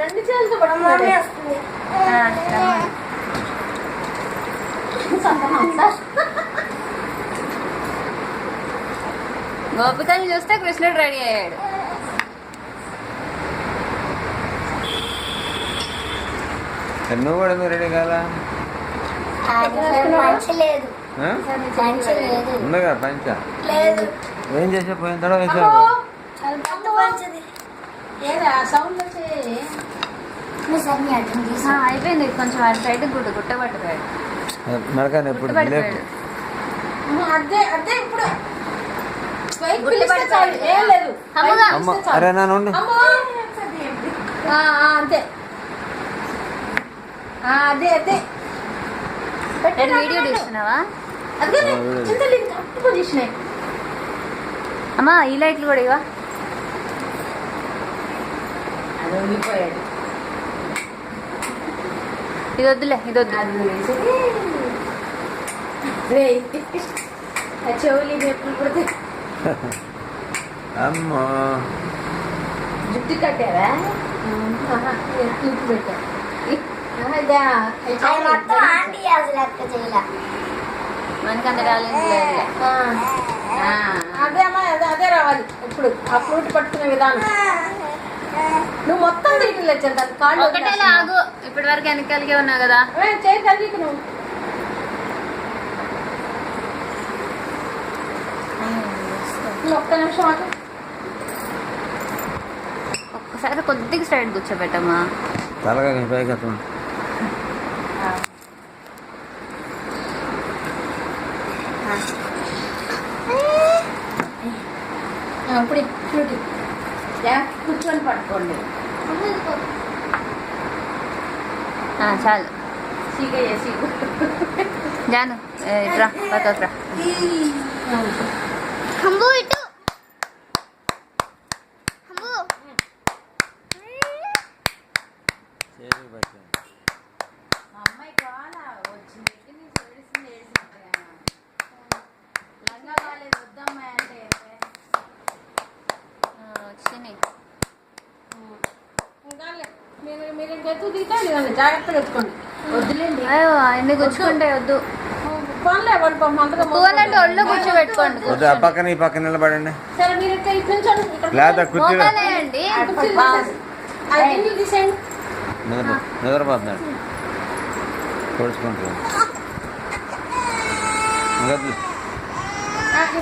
రెండు చేతులతో పట్టుకున్నాడు. గోపికని చూస్తే కృష్ణుడు రెడీ అయ్యాడు. నువ్వు కూడా ఎందుకు రెడీ కాదా? ఉండగా పంచ ఏం చేసే పోయిన తర్వాత అయిపోయింది. కొంచెం అటు సైడ్ గుట్టబట్టిపోయాడు. నడకాను ఎప్పుడు లేపు. అరే నా నుండి అంతే. అదే అదే వీడియో తీస్తున్నావా? పొజిషన్ అమ్మా ఈ లైట్లు కూడా ఇవా. అది ఉండిపోయాడు. ఇది వద్దులే, ఇది వద్దు. చెవులు ఎప్పుడు పడితే అమ్మా జుట్టు కట్టారా? జుట్టు పెట్టా. మనకి అంత టాలెంట్ లేదు. అదే అమ్మా, అదే రావాలి ఇప్పుడు. ఆ ఫ్రూట్ పట్టుకునే విధానం నువ్వు మొత్తం తీయలేదు. కాళ్ళు ఒకటే లాగు. ఇప్పటి వరకు వెనకాలకే ఉన్నావు కదా. చేయి కలిగి నువ్వు ఒక్క నిమిషం ఆగు. ఒక్కసారి కొద్దిగా స్ట్రైట్ కూర్చోబెట్టమ్మా. తలగా పైకి అతను ఇప్పుడు ఫ్రూట్ కూర్చొని పట్టుకోండి. చాలు సీగయ్య సీగు జాను ఇట్రా పక్కకురా. ఇటు అమ్మాయి కావాలా వచ్చింది లంగా కాలేదు వద్దమ్మాయి అంటే వచ్చినాయి. మీరు ఇంకెత్తు తీసుకోండి, జాగ్రత్తగా ఎత్తుకోండి. వద్దులేండి, అయ్యో అన్ని గుచ్చుకుంటే వద్దు. పోన్లే అంటే ఒళ్ళు కూర్చోబెట్టుకోండి. వద్దు, ఆ పక్కన ఈ పక్కన నిలబడండి. సరే మీరు ఇక్కడ ఇటు నుంచోండి. లేదా కుర్చీలో అండి తీసేయండి. నిద్రపోతున్నాడు పొడుచుకుంటాడు.